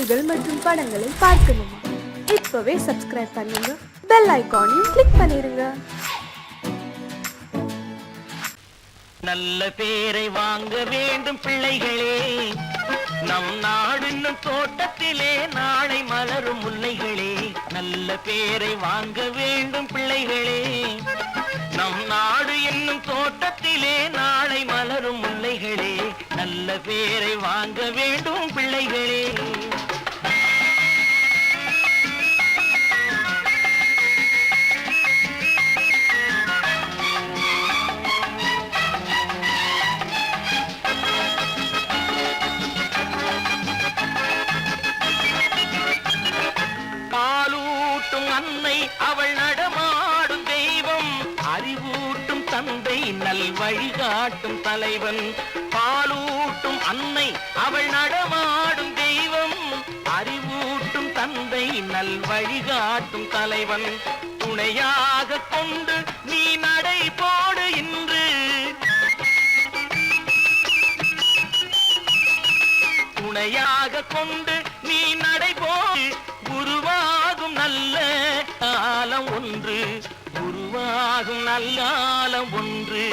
பாடல்கள் மற்றும் படங்களை பார்க்கணுமா? இப்பவே சப்ஸ்கிரைப் பண்ணுங்க, பெல் ஐகானையும் கிளிக் பண்ணிருங்க. நல்ல பேரை வாங்க வேண்டும் பிள்ளைகளே, நம் நாடு என்னும் தோட்டத்திலே நாளை மலரும் முல்லைகளே. நல்ல பேரை வாங்க வேண்டும் பிள்ளைகளே, நம் நாடு என்னும் தோட்டத்திலே நாளை மலரும் முல்லைகளே. நல்ல பேரை வாங்க வேண்டும் பிள்ளைகளே. அன்னை அவள் நடமாடும் தெய்வம், அறிவூட்டும் தந்தை நல் வழிகாட்டும் தலைவன். பாலூட்டும் அன்னை அவள் நடமாடும் தெய்வம், அறிவூட்டும் தந்தை நல் வழிகாட்டும் தலைவன். துணையாக கொண்டு நீ நடை போடு இன்று, துணையாக கொண்டு நீ நடை போடு. உருவாகும் நல்ல காலம் ஒன்று, உருவாகும் நல்ல காலம் ஒன்று.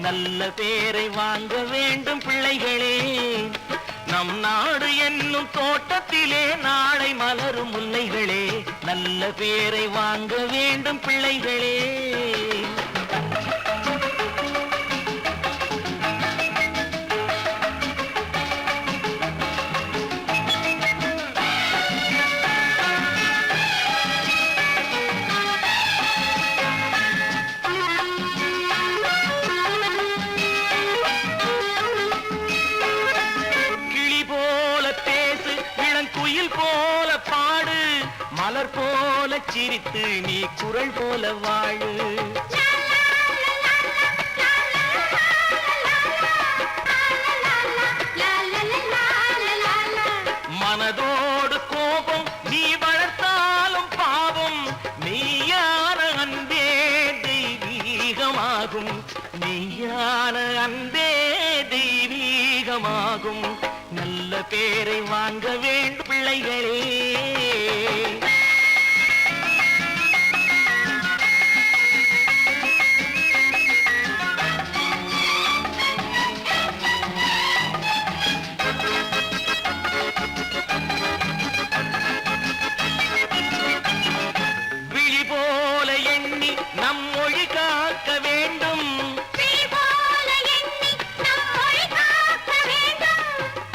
நல்ல பேரை வாங்க வேண்டும் பிள்ளைகளே, நம் நாடு என்னும் தோட்டத்திலே நாளை மலரும் முல்லைகளே. நல்ல பேரை வாங்க வேண்டும் பிள்ளைகளே. போல பாடு, மலர் போல சிரித்து நீ குரல் போல வாழு. மனதோடு கோபம் நீ வளர்த்தாலும் பாவம், மெய்யான அன்பே தெய்வீகமாகும், மெய்யான அன்பே தெய்வீகமாகும். நல்ல பேரை வாங்க வேண்டும் பிள்ளைகளே. விழி போல எண்ணி நம் மொழி காக்க வேண்டும்,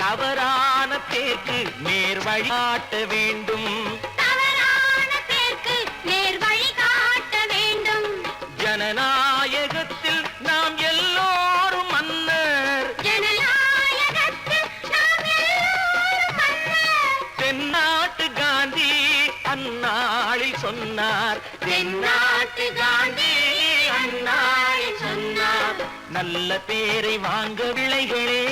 தவறான பேருக்கு நேர் வழி காட்ட வேண்டும், தவறான பேருக்கு நேர் வழி காட்ட வேண்டும். ஜனநாயகத்தில் நாம் எல்லோரும் மன்னர், ஜனநாயகத்தில் நாம் எல்லோரும் மன்னர். தென்னாட்டு காந்தி அந்நாளில் சொன்னார், தென்னாட்டு காந்தி அந்நாளில் சொன்னார். நல்ல பேரை வாங்க பிள்ளைகளே,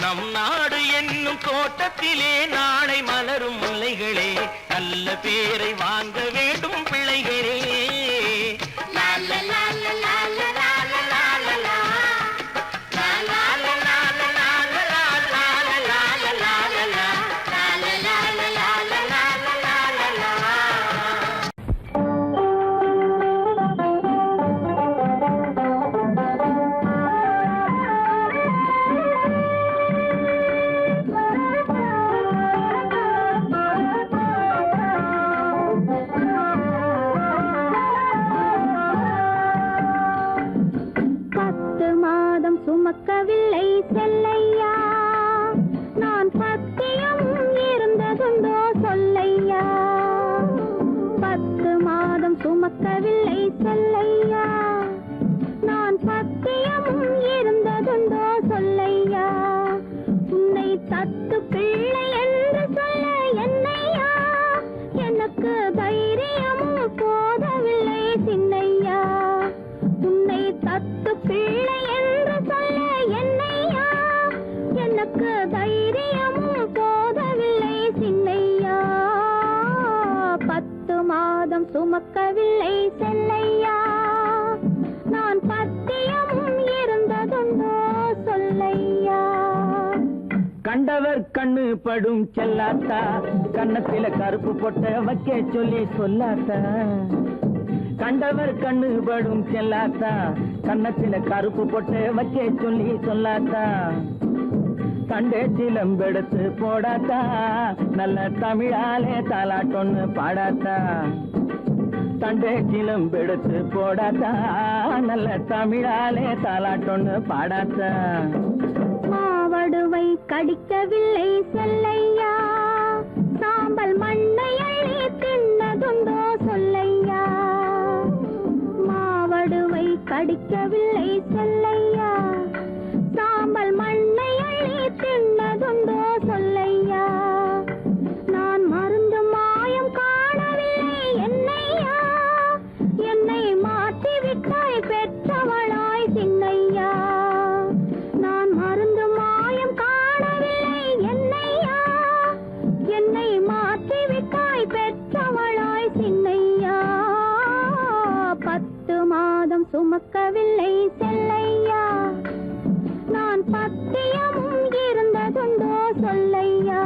நம் நாடு என்னும் தோட்டத்திலே நாளை மலரும் முல்லைகளே. நல்ல பேரை வாங்க வேண்டும் பிள்ளைகளே. சுமக்கவில்லை செல்லையா, நான் பத்தியம் இருந்ததுண்டோ சொல்லையா. 10 மாதம் சுமக்கவில்லை செல்லையா, நான் பத்தியம் இருந்ததுண்டோ சொல்லையா. உன்னை தத்து பிள்ளை என்று சொல்ல என்னையா, எனக்கு தைரியமும் போதவில்லை சின்னையா. உன்னை தத்து பிள்ளை என்று சொல்ல என்னையா, எனக்கு தைரியமும் போதவில்லை சின்னையா. 10 மாதம் சுமக்கவில்லை செல்லையா, நான் பத்தியம் இருந்ததுண்டோ சொல்லையா. கண்டவர் கண்ணு படும் செல்லாத்தா கண்ணத்தில கருப்பு பொட்ட வைக்க சொல்லி சொல்லாத்தா கண்டவர் கண்ணு படும் செல்லாத்தா கண்ணத்தில கருப்பு பொட்ட வைக்க சொல்லி சொல்லாத்தா கண்டே சிலம்பெடுத்து போடாத்தா நல்ல தமிழாலே தாலாட்டொன்னு பாடாத்தா தண்டே சிலம்பெடுத்து போடாத்தா நல்ல தமிழாலே தாலாட்டொன்னு பாடாத்தா மாவடுவை கடிக்கவில்லை செல்லையா சாம்பல் மண்ணை அள்ளி தின்னதுண்டோ சொல்லையா மாவடுவை கடிக்கவில்லை செல்லையா சாம்பல் மண்ணை அள்ளி தின்னதுண்டோ சொல்லையா நான் மருந்து மாயம் காணவில்லை என்னையா என்னை மாற்றி விட்டாய் பெற்றவளாய் சின்னையா நான் மருந்து மாயம் காணவில்லை என்னையா என்னை மாற்றி விட்டாய் பெற்றவளாய் சின்னையா 10 மாதம் சுமக்கவில்லை செல்லையா நான் பத்தியமும் இருந்ததுண்டோ சொல்லையா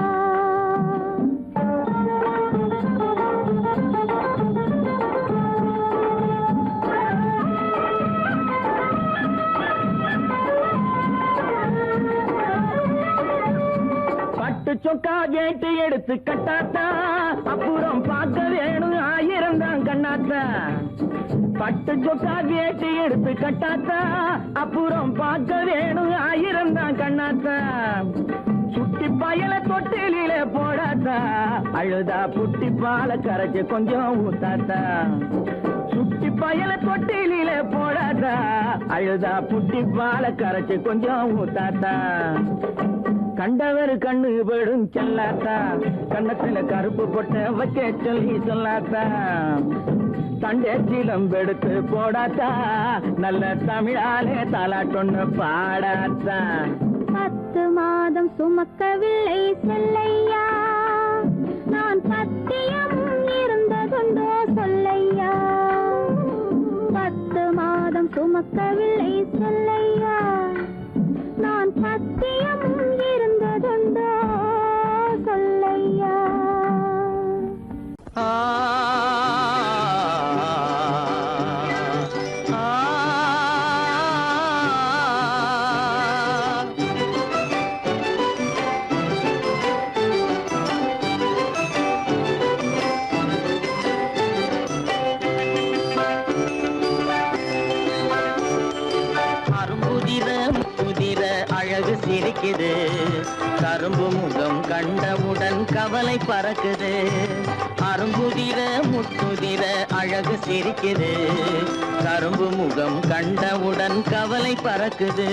பட்டு சொக்கா கேட்டு எடுத்து கட்டாத்தா அப்புறம் பார்க்க வேணும் 1000 தான் கண்ணாத்தா பட்டு சொக்கா கேட்டு எடுத்து கட்டாத்தா அப்புறம் பார்க்க வேணும் 1000 தான் கண்ணாத்தா சுட்டி பயல தொட்டிலே போடாத்தா அழுதா புட்டி பால கரைச்சு கொஞ்சம் ஊத்தாத்தா சுட்டி பயல தொட்டிலே போடாத்தா அழுதா புட்டி பால கரைச்சு கொஞ்சம் ஊத்தாத்தா கண்டவர் கண்ணு படும் செல்லாத்தா கண்ணத்துல கருப்பு பொட்ட வைக்க சொல்லி சொல்லாத்தா தண்டே சிலம்பெடுத்து போடாத்தா நல்ல தமிழாலே தாலாட்டொன்னு பாடாத்தா 10 மாதம் சுமக்கவில்லை செல்லையா நான் பத்தியமும் இருந்ததுண்டோ சொல்லையா 10 மாதம் சுமக்கவில்லை செல்லையா நான் பத்தியமும் இருந்ததுண்டோ சொல்லையா அழகு சிரிக்குது கரும்பு முகம் கண்டவுடன் கவலை பறக்குது அரும்புதிர முத்துதிர அழகு சிரிக்குது கரும்பு முகம் கண்டவுடன் கவலை பறக்குது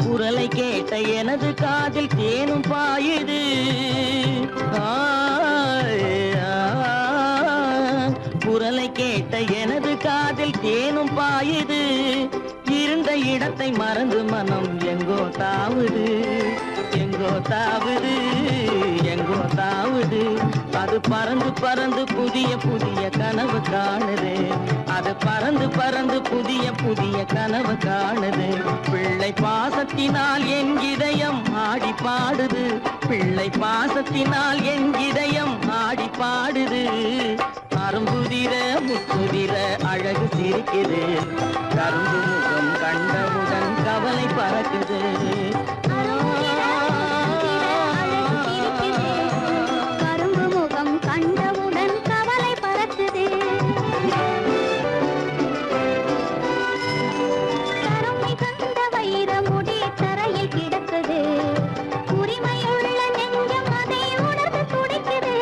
குரலை கேட்ட எனது காதில் தேனும் பாயுது குரலை கேட்ட எனது காதில் தேனும் பாயுது இருந்த இடத்தை மறந்து மனம் எங்கோ தாவுது எங்கோ தாவுது எங்கோ தாவுது அது பறந்து பறந்து புதிய புதிய கனவு காணுது. அது பறந்து பறந்து புதிய புதிய கனவு காணுது. பிள்ளை பாசத்தினால் என் இதயம் ஆடி பாடுது. பிள்ளை பாசத்தினால் என் இதயம் ஆடி பாடுது. அரும்புதிர முத்துதிர அழகு சிரிக்குது. கரும்பு முகம் கண்டவுடன் கவலை பறக்குது. கரும்பு முகம் கண்டவுடன் கவலை பறக்குது. கருமை கண்ட வைர முடி தரையில் கிடக்குது. உரிமையுள்ள நெஞ்சம் அதை உணர்ந்து துடிக்குது.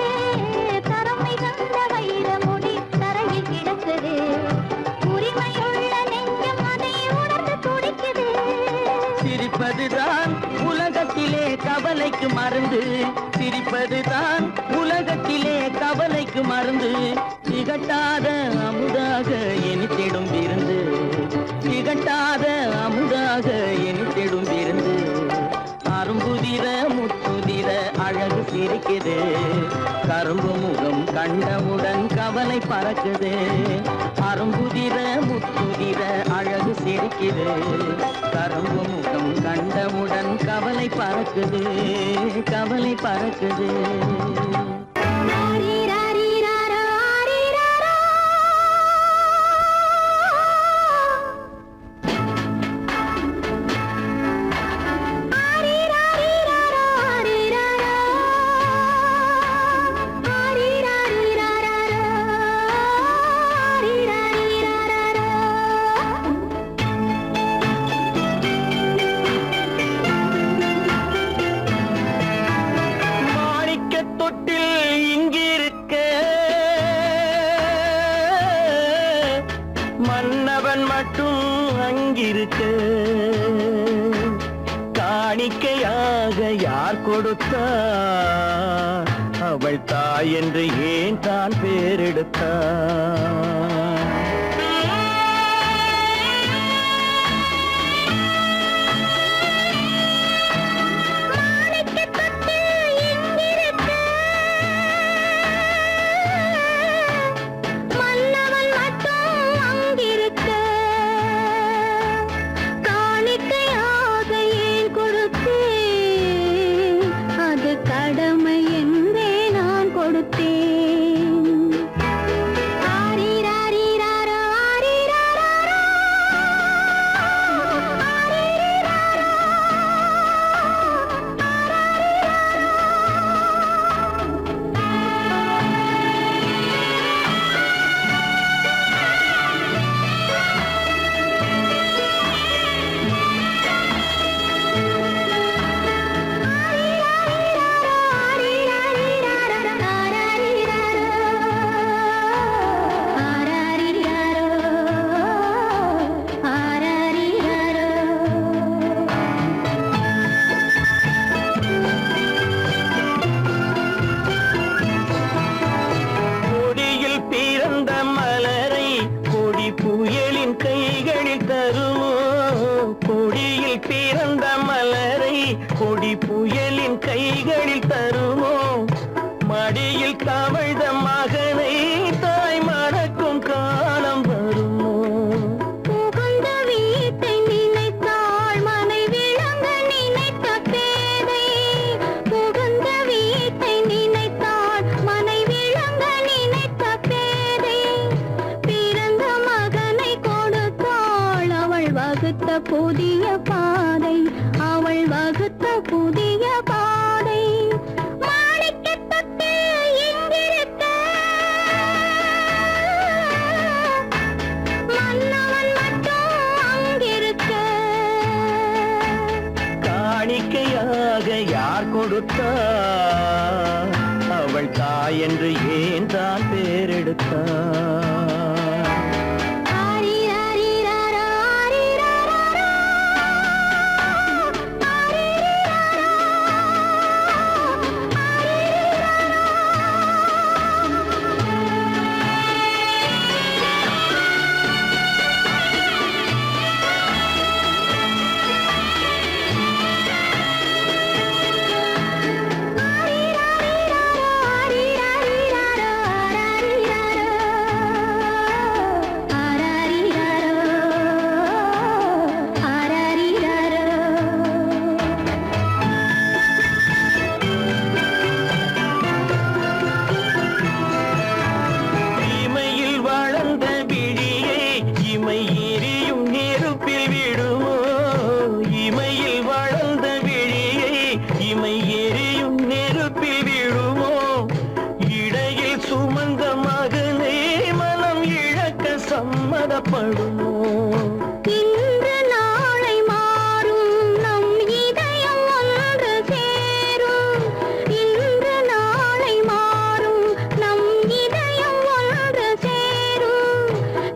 கருமை கண்ட வைர முடி தரையில் கிடக்குது. உரிமையுள்ள நெஞ்சம் அதை உணர்ந்து துடிக்குது. சிரிப்பதுதான் உலகத்திலே கவலைக்கு மருந்து. சிரிப்பதுதான் உலகத்திலே கவலைக்கு மருந்து. திகட்டாத அமுதாக இனித்திடும் விருந்து. திகட்டாத அமுதாக இனித்திடும் விருந்து. அரும்புதிர முத்துதிர அழகு சிரிக்குது. கரும்பு முகம் கண்டவுடன் கவலை பறக்குது. அரும்புதிர முத்துதிர அழகு சிரிக்குது. கரும்பு முகம் கண்டவுடன் கவலை பறக்குது. கவலை பறக்குது. மன்னவன் மட்டும் அங்கிருக்க. காணிக்கையாக யார் கொடுத்தார்? அவள் தாய் என்று ஏன் தான் பேரெடுத்தார்? கடமை என்றே நான் கொடுத்தேன். கொடி புயலின் கைகளில் தருமோ? மடியில் தவழ்ந்த மகனை தாய் மணக்கும் காலம் வருமோ? புகுந்த வீட்டை நினைத்தாள் மனை விளங்க நினைத்த பேதை. புகுந்த வீட்டை நினைத்தாள் மனை விளங்க நினைத்த பேதை. பிறந்த மகனை கொடுத்தாள் அவள் வகுத்த புதிய பாதை. அவள் வகுத்த புதிய பாதை. மாணிக்கத்தட்டு இங்கிருக்க மன்னவன் மட்டும் அங்கிருக்க. காணிக்கையாக யார் கொடுத்தார்? அவள் தாய் என்று ஏன் தான் பேரெடுத்தார்? புறப்படுமோ? இன்று நாளை மாறும் நம் இதயம் ஒன்று சேரும். இன்று நாளை மாறும் நம் இதயம் ஒன்று சேரும்.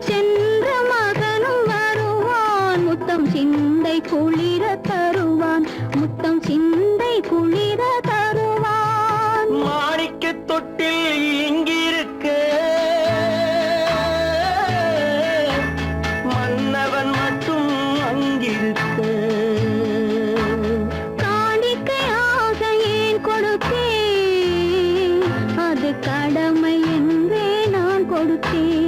சென்ற மகனும் வருவான், முத்தம் சிந்தை குளிர தருவான், முத்தம் சிந்தை குளிர தருவான். மாணிக்க தொட்டில் இங்கிருக்க, மன்னவன் மட்டும் அங்கிருக்க. காணிக்கையாக ஏன் கொடுத்தேன், அது கடமை என்றே நான் கொடுத்தேன்.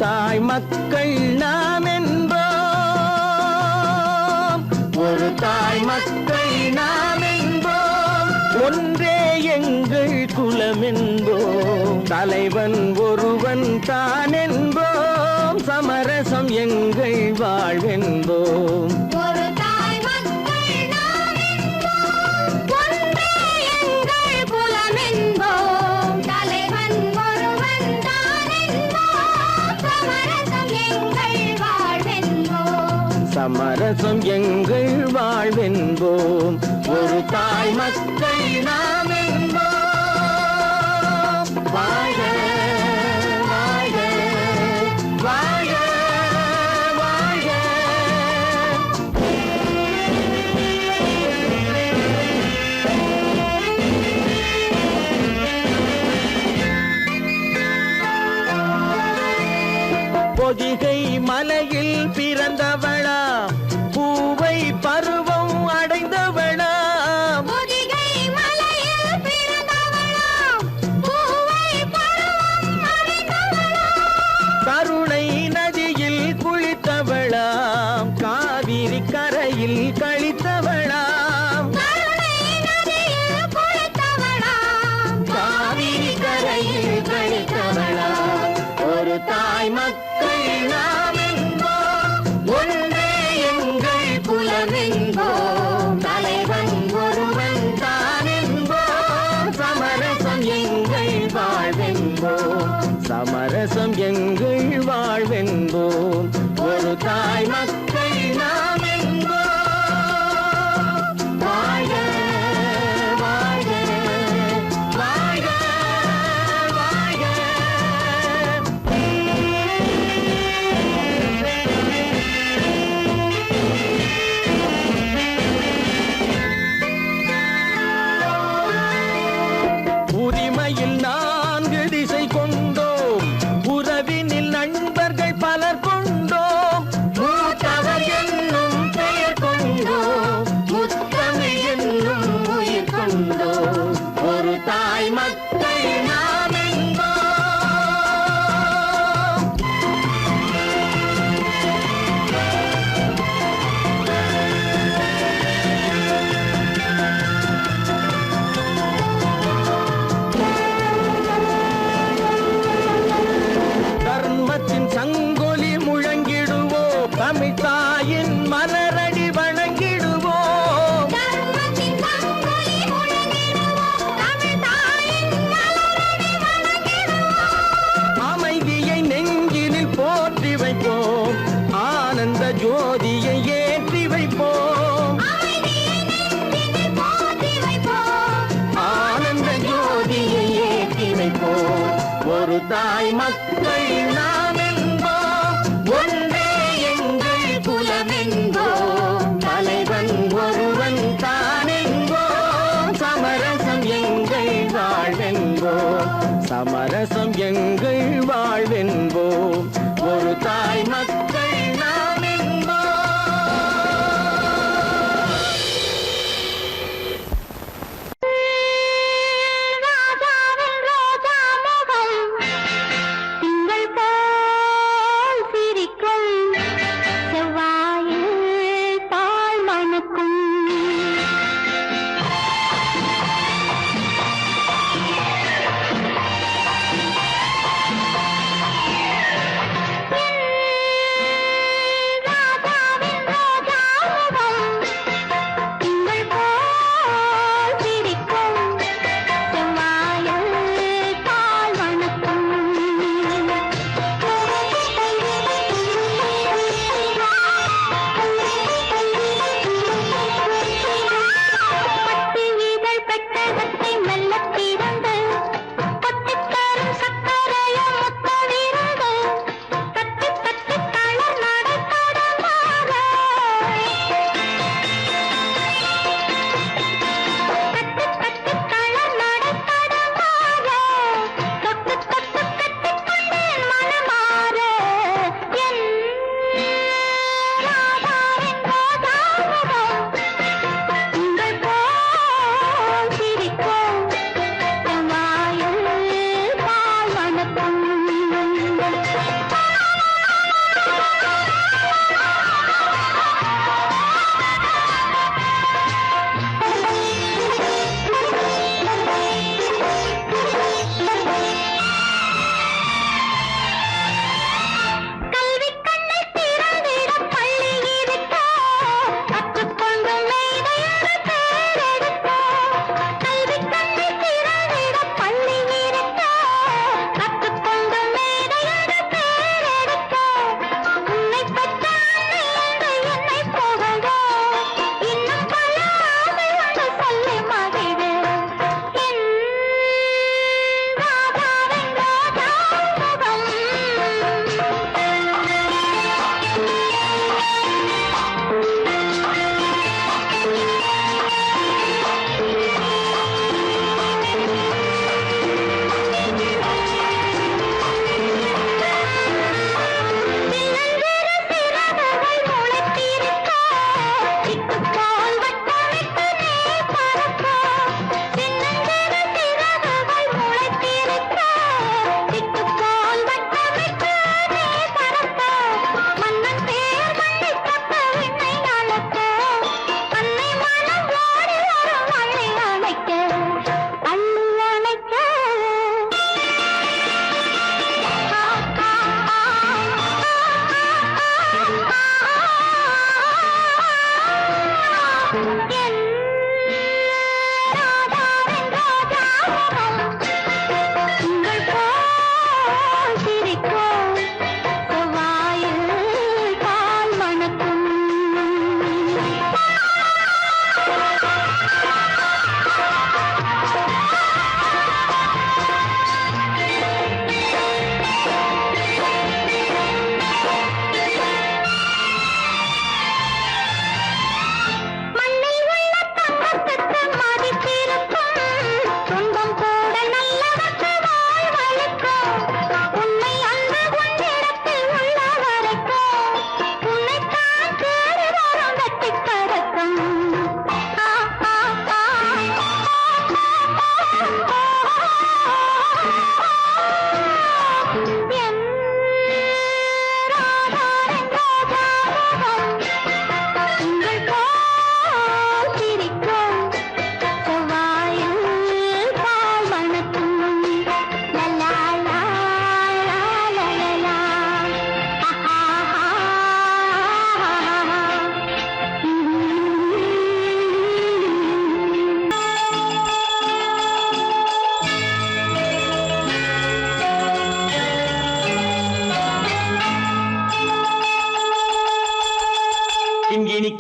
தாய் மக்கள் நாம் என்போம், ஒரு தாய் மக்கள் நாம் என்போம், ஒன்றே எங்கள் குலம் என்போம், தலைவன் ஒருவன் தான் என்போம், சமரசம் எங்கள் வாழ்வென்போம். ஒரு தாய் மக்கள் நாம் என்போம், ஒன்றே எங்கள் குலம் என்போம், தலைவன் ஒருவன் தான் என்போம், சமரசம் எங்கள் வாழ்வென்போம். சமரசம் எங்கள் வாழ்வென்போம், ஒரு தாய் மக்கள் நாம் என்போம். வாழ்க வாழ்க வாழ்க வாழ்க. பொதிகை மலையில் பிறந்தவளா, பூவை பருவம் அடைந்தவளா, பொதிகை மலையில் பிறந்தவளாம், பூவை பருவம் அடைந்தவளாம், கருணை நதியில் குளித்தவளாம், காவிரி கரையில் கழித்தவளாம், கருணை நதியில் குளித்தவளாம், காவிரி கரையில் கழித்தவளாம். ஒரு தாய் மக்கள் நாம் என்போம், ஒன்றே எங்கள் குலம் என்போம், தலைவன் ஒருவன் தான் என்போம், சமரசம் எங்கள் வாழ்வென்போம், சமரசம் எங்கள் வாழ்வென்போம், ஒரு தாய் மக்கள் நாம் என்போம். வாழ்க வாழ்க வாழ்க வாழ்க. உரிமையில் 4 திசை கொண்டோம், உறவினில் நண்பர்கள் பலர் கொண்டோம், மூத்தவர் என்னும் பெயர் கொண்டோம், முத்தமிழ் என்னும் உயிர் கொண்டோம், ஒரு தாய் மக்கள் நாம் என்போம். தர்மத்தின் சங்கொலி முழங்கிடுவோம், தமிழ் தாயின் மலரடி வணங்கிடுவோம், தர்மத்தின் சங்கொலி முழங்கிடுவோம், தமிழ் தாயின் மலரடி வணங்கிடுவோம், அமைதியை நெஞ்சினில் போற்றி வைப்போம், ஆனந்த ஜோதியை ஏற்றி வைப்போம், அமைதியை நெஞ்சினில் போற்றி வைப்போம், ஆனந்த ஜோதியை ஏற்றி வைப்போம், ஒரு தாய் மக்கள் நாம் என்போம், ஒன்றே எங்கள் குலம் என்போம், தலைவன் ஒருவன் தான் என்போம், சமரசம் எங்கள் வாழ்வென்போம், சமரசம் எங்கள் வாழ்வென்போம், ஒரு தாய் மக்கள் நாம் என்போம். ராஜாவின் ரோஜா முகம், திங்கள் போல்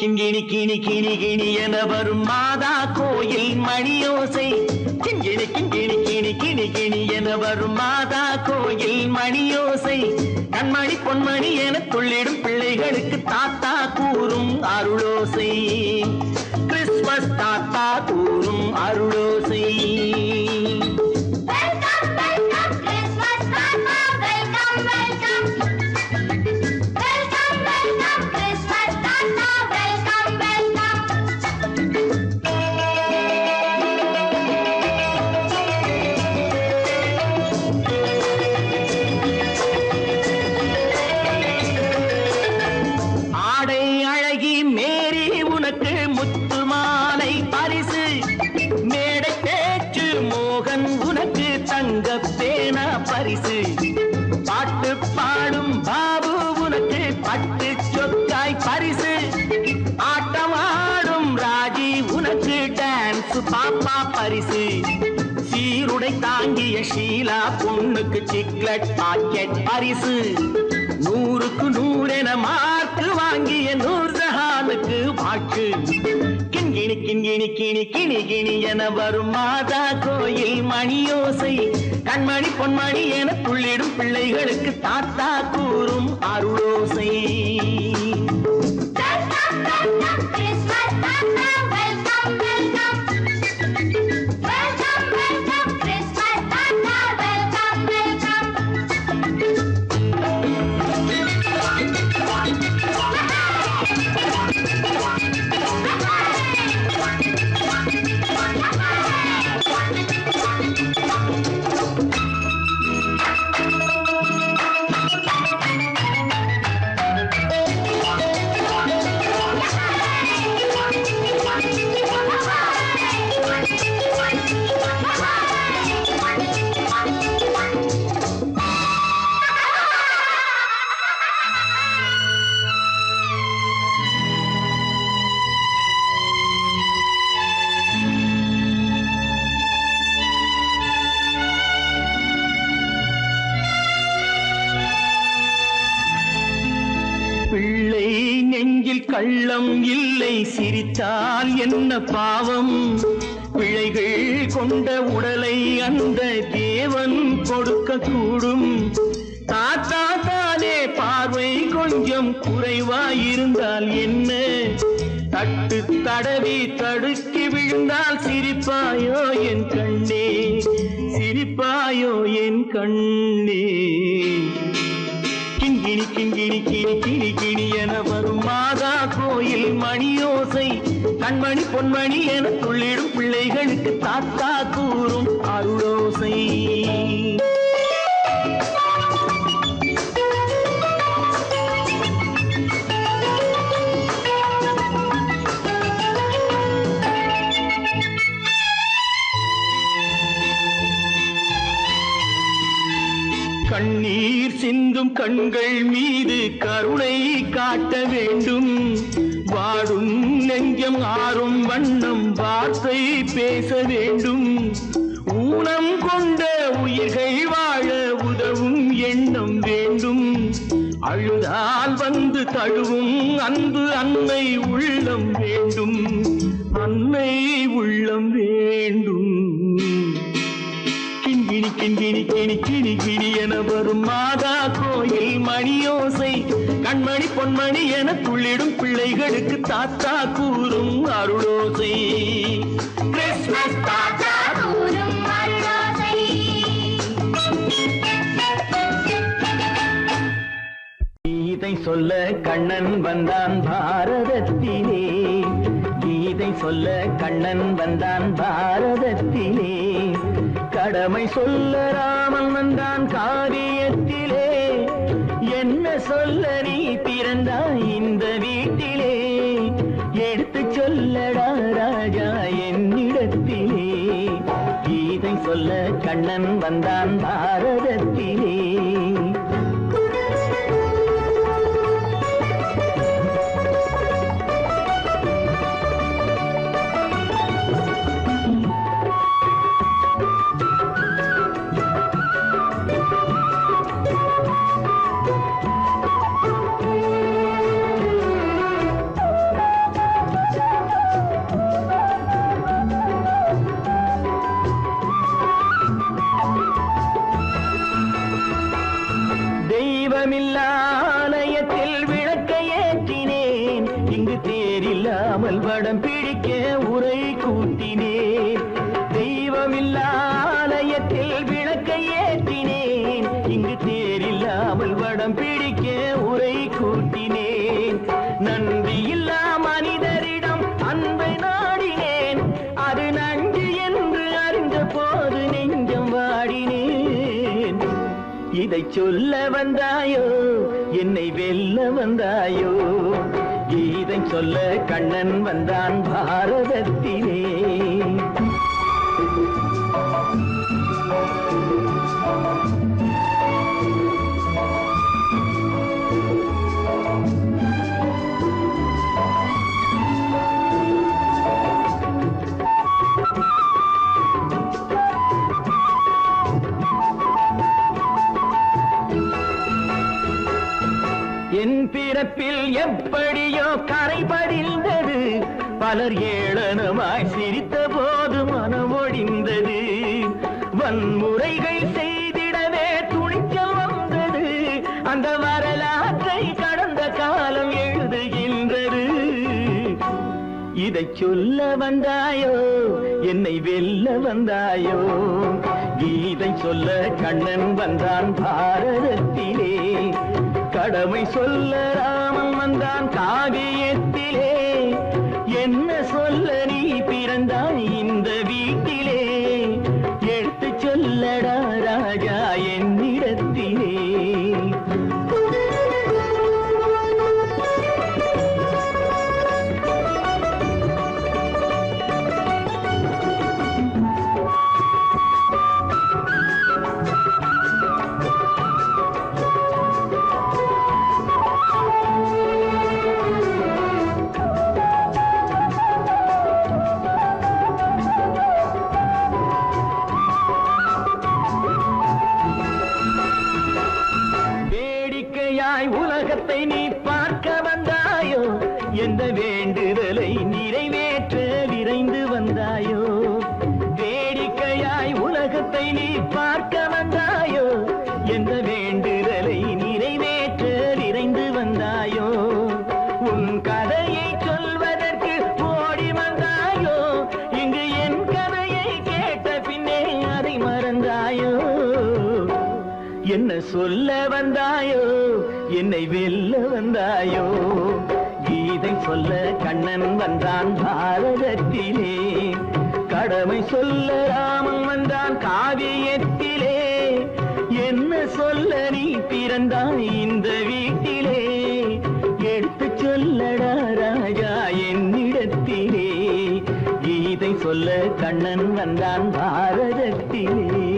கிண்கிணி கிணி கிணி கிணி என வரும் மாதா கோயில் மணியோசை. கிண்கிணி கிண்கிணி கிணி கிணி கிணி என வரும் மாதா கோயில் மணியோசை. கண்மணி பொன்மணி என துள்ளிடும் பிள்ளைகளுக்கு தாத்தா கூறும் அருளோசை. கிறிஸ்மஸ் தாத்தா கூறும் அருளோசை. Welcome, welcome, Christmas Tata, welcome, welcome. Welcome, welcome, Christmas Tata, welcome, welcome. ஆடை அழகி மேரி உனக்கு முத்து மாலை பரிசு. மேடை பேச்சு மோகன் உனக்கு தங்க பேனா பரிசு. பாட்டு பாடும் பாபு உனக்கு பட்டு சொக்காய் பரிசு. ஆட்டமாடும் ராஜி உனக்கு டான்ஸ் பாப்பா பரிசு. சீருடை தாங்கிய ஷீலா பொண்ணுக்கு சிக்லெட் பாக்கெட் பரிசு. 100க்கு 100 என மார்க்கு வாங்கிய நூர்ஜஹானுக்கு வாக்கு. கிண்கிணி கிண்கிணி கிணி கிணி கிணி என வரும் மாதா கோயில் மணியோசை. கண்மணி பொன்மணி என துள்ளிடும் பிள்ளைகளுக்கு தாத்தா கூறும் அருளோசை. Welcome, welcome, Christmas Tata, welcome, welcome. Welcome, welcome, Christmas Tata, welcome, welcome. பிள்ளை நெஞ்சில் கள்ளம் இல்லை, சிரித்தால் என்ன பாவம். பிழைகள் கொண்ட உடலை அந்த தேவன் கொடுக்க கூடும். தாத்தா தானே பார்வை கொஞ்சம் குறைவாயிருந்தால் என்ன? தட்டு தடவி தடுக்கி விழுந்தால் சிரிப்பாயோ என் கண்ணே, சிரிப்பாயோ என் கண்ணே. கிண்கிணி கிண்கிணி கிணி கிணி கிணி என வரும் மாதா கோயில் மணியோசை. கண்மணி பொன்மணி என துள்ளிடும் பிள்ளைகளுக்கு தாத்தா கூறும் அருளோசை. கண்ணீர் சிந்தும் கண்கள் மீது கருணை காட்ட வேண்டும். வாடும் நெஞ்சம் ஆறும் வண்ணம் வார்த்தை பேச வேண்டும். ஊனம் கொண்ட உயிர்கள் வாழ உதவும் எண்ணம் வேண்டும். அழுதால் வந்து தழுவும் அன்பு அன்னை உள்ளம் வேண்டும், அன்னை உள்ளம் வேண்டும். கிண்கிணி கிண்கிணி கிணி கிணி கிணி என வரும் மாதா கோயில் மணியோசை. கண்மணி பொன்மணி என துள்ளிடும் பிள்ளைகளுக்கு தாத்தா கூறும் அருளோசை. கிறிஸ்மஸ் தாத்தா கூறும் அருளோசை. கீதை சொல்ல கண்ணன் வந்தான் பாரதத்திலே. கீதை சொல்ல கண்ணன் வந்தான் பாரதத்திலே. கடமை சொல்ல ராமன் வந்தான் காரியத்திலே. என்ன சொல்ல நீ பிறந்தாய் இந்த வீட்டிலே? எடுத்து சொல்லடா ராஜா என்னிடத்திலே. கீதை சொல்ல கண்ணன் வந்தான் பாரதத்திலே. அடம் பிடிக்க உரை கூட்டினேன். நன்றி இல்லா மனிதரிடம் அன்பை நாடினேன். அது நன்றி என்று அறிந்த போது நெஞ்சம் வாடினேன். இதை சொல்ல வந்தாயோ, என்னை வெல்ல வந்தாயோ, இதை சொல்ல கண்ணன் வந்தான் பாரதத்திலே. என் பிறப்பில் எப்படியோ கரை படிந்தது. பலர் ஏளனமாய் சிரித்த போது மனமொழிந்தது. வன்முறைகள் செய்திடவே துணிச்சல் வந்தது. அந்த வரலாற்றை கடந்த காலம் எழுதுகின்றது. இதை சொல்ல வந்தாயோ, என்னை வெல்ல வந்தாயோ, கீதை சொல்ல கண்ணன் வந்தான் பாரதத்திலே. கடமை சொல்ல ராமன் வந்தான் காவியத்திலே. என்ன சொல்ல நீ பிறந்தாய் இந்த வீட்டிலே. எடுத்து சொல்லடா ராஜா என்னிடத்திலே. உலகத்தை நீ பார்க்க வந்தாயோ, எந்த வேண்டுதலை நிறைவேற்ற விரைந்து வந்தாயோ. வேடிக்கையாய் உலகத்தை நீ பார்க்க வந்தாயோ, எந்த வேண்டுதலை நிறைவேற்ற விரைந்து வந்தாயோ. உன் கதையை சொல்வதற்கு ஓடி வந்தாயோ, இங்கு என் கதையை கேட்ட பின்னே அதை மறந்தாயோ. என்ன சொல்ல வந்தாயோ, என்னை வெல்ல வந்தாயோ, கீதை சொல்ல கண்ணன் வந்தான் பாரதத்திலே. கடமை சொல்ல ராமன் வந்தான் காவியத்திலே. என்ன சொல்ல நீ பிறந்தாய் இந்த வீட்டிலே. எடுத்து சொல்லடா ராஜா என்னிடத்திலே. கீதை சொல்ல கண்ணன் வந்தான் பாரதத்திலே.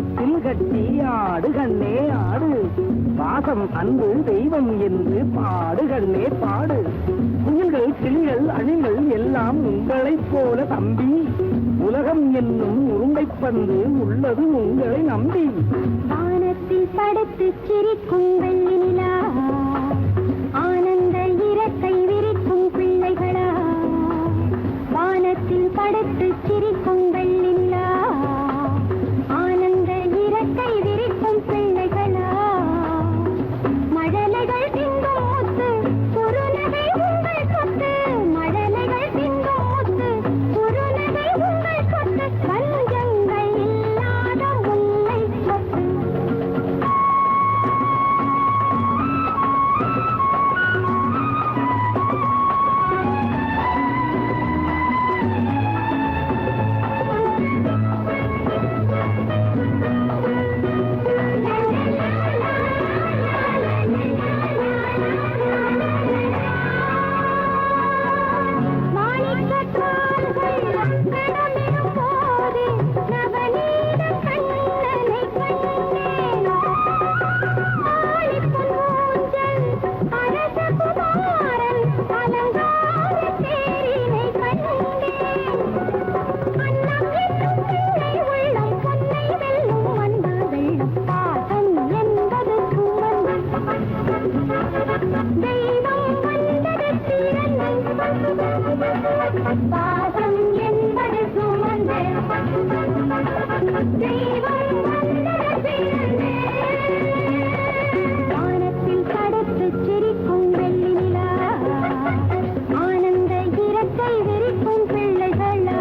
தொட்டில் கட்டி ஆடு கண்ணே ஆடு, பாசம் அன்பு தெய்வம் என்று பாடு கண்ணே பாடு. குயில்கள் கிளிகள் அணில்கள் எல்லாம் உங்களைப் போல தம்பி, உலகம் என்னும் உருண்டைப்பந்து உள்ளது உங்களை நம்பி. வானத்தில் படுத்து சிரிக்கும் வெள்ளி நிலா, ஆனந்த இறக்கை விரிக்கும் பிள்ளைகளா. வானத்தில் படுத்து சிரிக்கும் வெள்ளி நிலா, ஆனந்த இறக்கை விரிக்கும் பிள்ளைகளா. மழலைகள் திங்கும் முத்து குறுநகை உங்கள் சொத்து, மழலைகள் திங்கும் முத்து குறுநகை உங்கள் சொத்து, பஞ்சங்கள் இல்லாத முல்லை சொத்து. பாசம் என்பது சுமந்து தெய்வம் வந்தது பிறந்து. வானத்தில் படுத்து சிரிக்கும் வெள்ளி நிலா, ஆனந்த இறக்கை விரிக்கும் பிள்ளைகளா.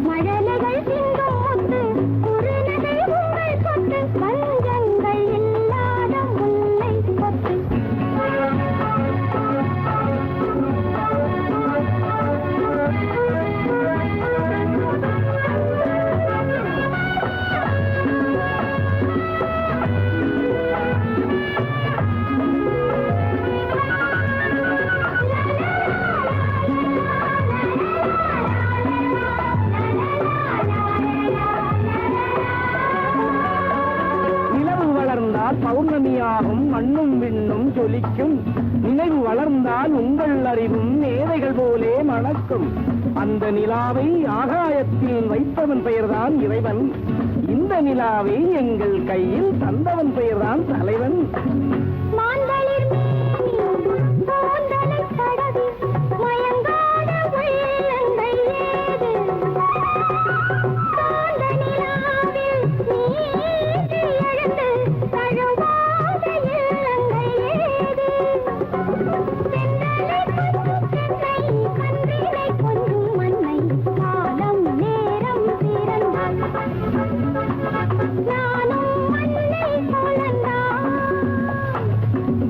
மழலைகள் சிந்தும் முத்து குறுநகை உங்கள் சொத்து, பஞ்சங்கள் இல்லாத முல்லை சொத்து. நிலவு வளர்ந்தால் பௌர்ணமியாகும், மண்ணும் விண்ணும் ஜொலிக்கும். நினைவு வளர்ந்தால் உங்கள் அறிவும் மேதைகள் போலே மணக்கும். அந்த நிலாவை ஆகாயத்தில் வைத்தவன் பெயர்தான் இறைவன், இந்த நிலாவை எங்கள் கையில் தந்தவன் பெயர்தான் தலைவன். மாந்தளிர் மேனி கூந்தலைத் தடவி மயங்காத உள்ளங்கள் ஏது? காந்த நிலாவில் நீந்தி எழுந்து தழுவாத இல்லங்கள் ஏது? தென்றலை கொஞ்சும் தென்னை, கன்றினை கொஞ்சும் மண்ணை, காலம் நேரம் பிறந்தால் நானும் மண்ணை போலந்தான்.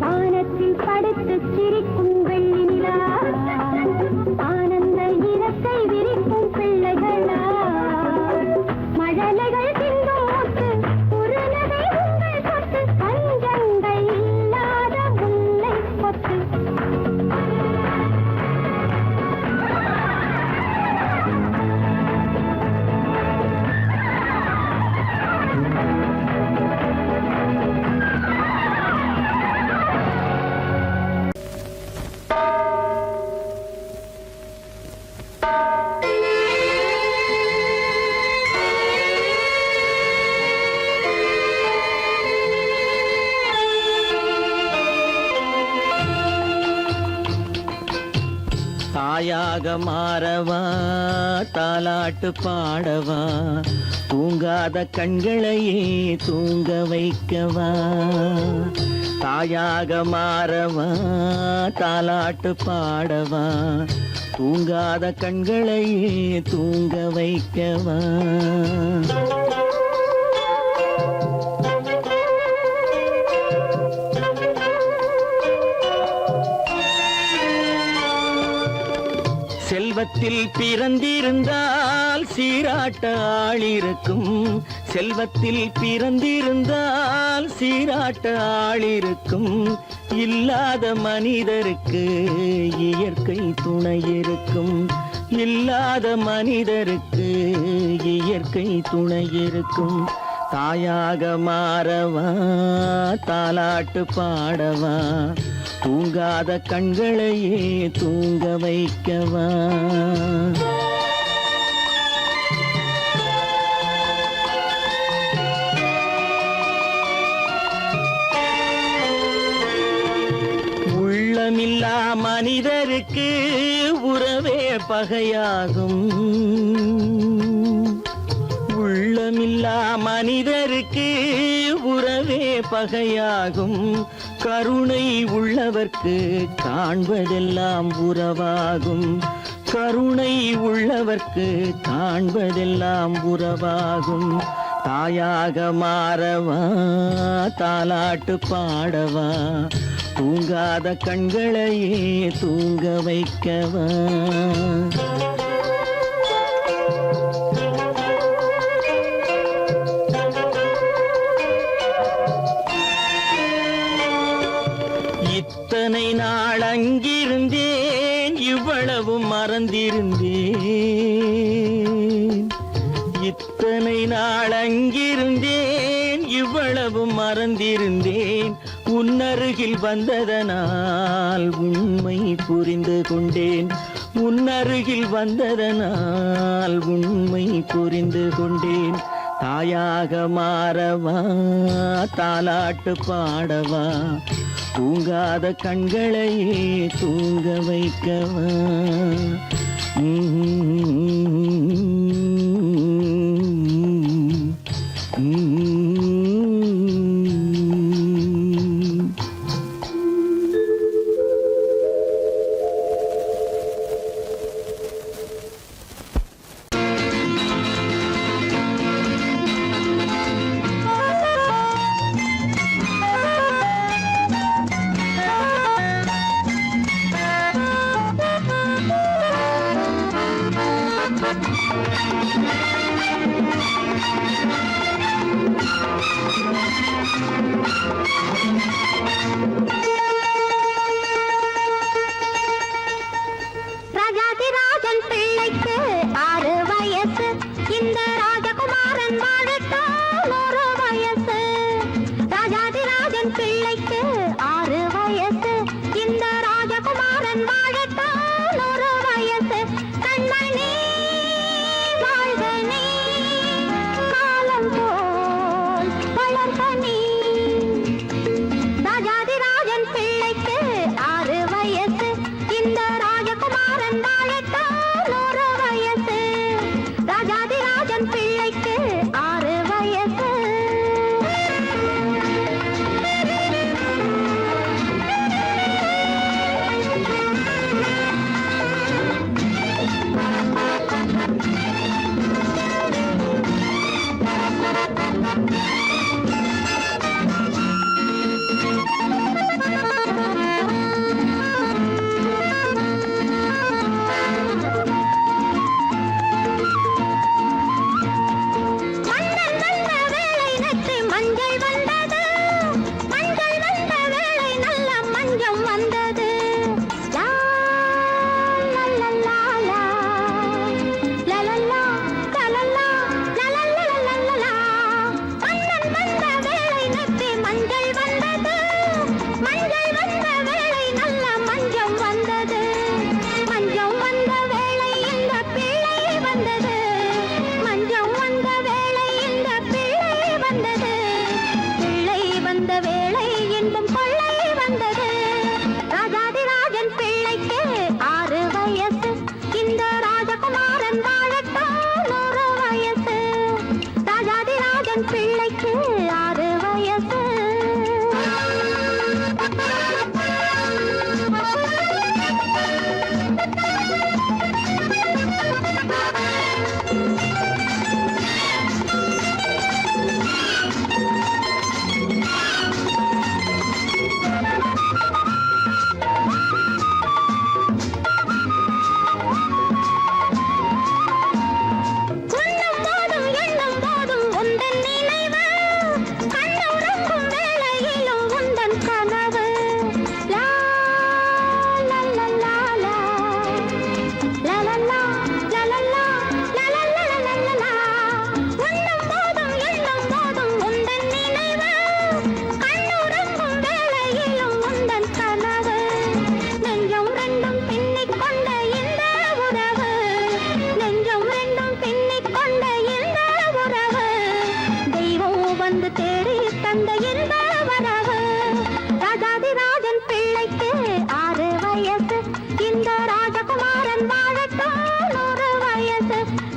வானத்தில் படுத்து சிரிக்கும் வெள்ளி நிலா, ஆனந்த இறக்கை விரிக்கும் பிள்ளைகளா. மழலைகள் திங்கும் முத்து குறுநகை உங்கள் சொத்து, பஞ்சங்கள் இல்லாத முல்லை சொத்து. தாயாக மாறவா, தாலாட்டு பாடவா, தூங்காத கண்களையே தூங்க வைக்கவா. தாயாக மாறவா, தாலாட்டு பாடவா, தூங்காத கண்களையே தூங்க வைக்கவா. செல்வத்தில் பிறந்திருந்தால் சீராட்ட ஆள் இருக்கும், செல்வத்தில் பிறந்திருந்தால் சீராட்ட ஆள் இருக்கும். இல்லாத மனிதருக்கு இயற்கை துணை இருக்கும், இல்லாத மனிதருக்கு இயற்கை துணை இருக்கும். தாயாக மாறவா தாலாட்டு பாடவா தூங்காத கண்களையே தூங்க வைக்கவா. உள்ளமில்லா மனிதருக்கு உறவே பகையாகும். உள்ளமில்லா மனிதருக்கு உறவே பகையாகும். கருணை உள்ளவர்க்கு காண்பதெல்லாம் உறவாகும். கருணை உள்ளவர்க்கு காண்பதெல்லாம் உறவாகும். தாயாக மாறவா தாலாட்டு பாடவா தூங்காத கண்களையே தூங்க வைக்கவா. இத்தனை நாள் அங்கிருந்தேன் இவ்வளவு மறந்திருந்தேன். இத்தனை நாள் அங்கிருந்தேன் இவ்வளவு மறந்திருந்தேன். உன்னருகில் வந்ததனால் உண்மை புரிந்து கொண்டேன். உன்னருகில் வந்ததனால் உண்மை புரிந்து கொண்டேன். தாயாக மாறவா தாலாட்டு பாடவா தூங்காத கண்களையே தூங்க வைக்கவா. ராஜாதிராஜன் பிள்ளைக்கு 6 வயசு. இந்த ராஜகுமாரன் வாழத்தான் 1 வயசு. ராஜாதிராஜன் பிள்ளைக்கு 6 வயசு. இந்த ராஜகுமாரன் வாழத்தான் 1 வயசு. கண்மணி வாழ்க நீ காலம் போல் வளர்க நீ. ராஜாதிராஜன்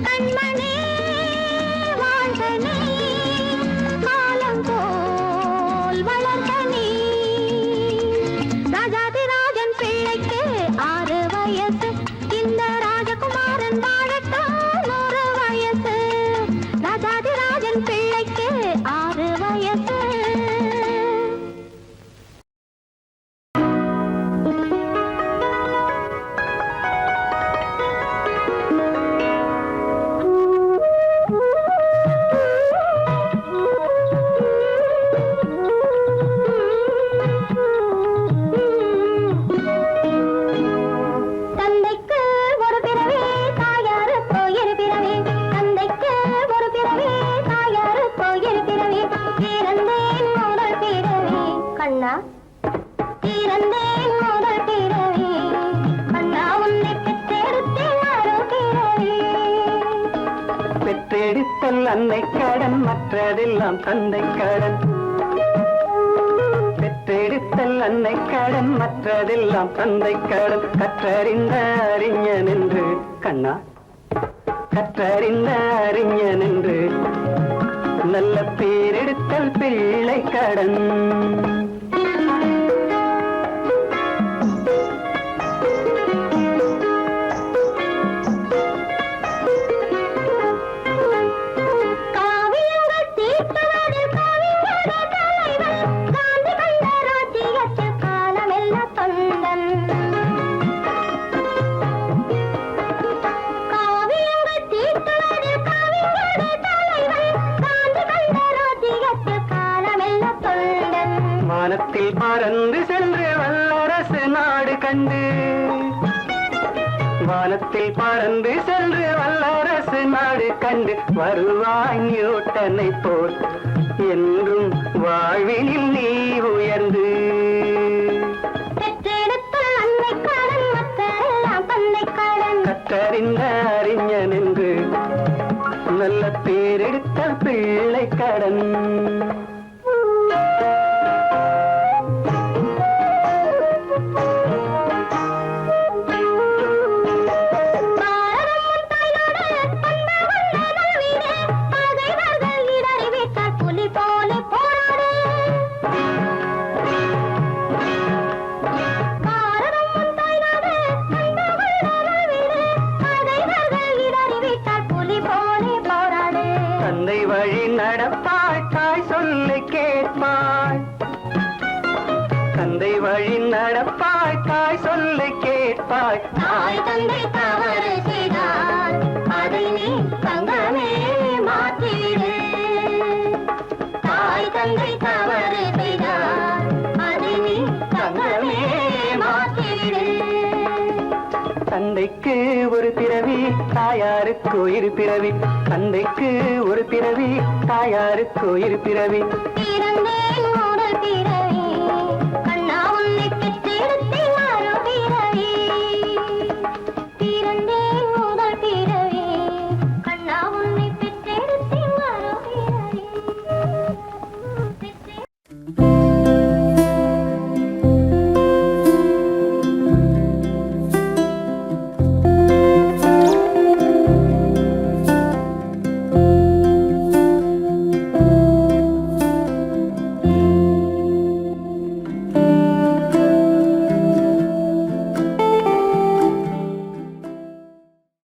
கண்மணி வாழ்கனே காலம் போல் வளர்ந்த நீ ராஜாதிராஜன் பிள்ளைக்கு 6 வயசு இந்த ராஜகுமாரன் வாழத்தான் 100 வயசு ராஜாதிராஜன் பிள்ளைக்கு 6 வயசு தந்தைக்கு ஒரு பிறவி தாயாருக்கு இரு பிறவி தந்தைக்கு ஒரு பிறவி தாயாருக்கு இரு பிறவி தீரந்தேன் முதல் பிறவி கண்ணா தீரந்தேன் முதல் பிறவி கண்ணா உன்னை பெற்றெடுத்தேன் மறு பிறவி பெற்றெடுத்தல் அன்னை கடன் மற்றதெல்லாம் தந்தை கடன் பெற்றெடுத்தல் அன்னை கடன் மற்றதெல்லாம் தந்தை கடன் கற்றறிந்த அறிஞன் என்று கண்ணா கற்றறிந்த அறிஞன் என்று நல்ல பேரெடுத்தல் பிள்ளை கடன் காவியங்கள் தீர்த்தவரில் கவிஞர் தலைவன் காந்தி கண்ட ராஜ்யத்தில் காலமெல்லாம் தொண்டன் காவியங்கள் தீர்த்தவரில் கவிஞர் தலைவன் காந்தி கண்ட ராஜ்யத்தில் காலமெல்லாம் தொண்டன் வானத்தில் பறந்து சென்று வல்லரசு நாடு கண்டு வானத்தில் பறந்து சென்று வல்லரசு நாடு கண்டு வருவாய் நியூட்டனை போல் என்றும் வாழ்வினில் நீ உயர்ந்து பெற்றெடுத்தல் அன்னை கடன் மற்றெல்லாம் தந்தை கடன் கற்றறிந்த அறிஞன் என்று நல்ல பேரெடுத்த பிள்ளை கடன் தந்தை வழி நடப்பாய் தாய் சொல்லை கேட்பாய் தந்தை வழி நடப்பாய் தாய் சொல்லை கேட்பாய் தாய் தந்தை தவறு செய்தால் அதை நீ தங்கமே மாற்றிவிடு தாய் தந்தை தவறு செய்தால் அதை நீ தங்கமே மாற்றிவிடு தந்தைக்கு ஒரு பிறவி தாயாருக்கு இரு பிறவி தந்தைக்கு ஒரு பிறவி தாயாருக்கு இரு பிறவி பிறந்தேன் முதல் பிறவி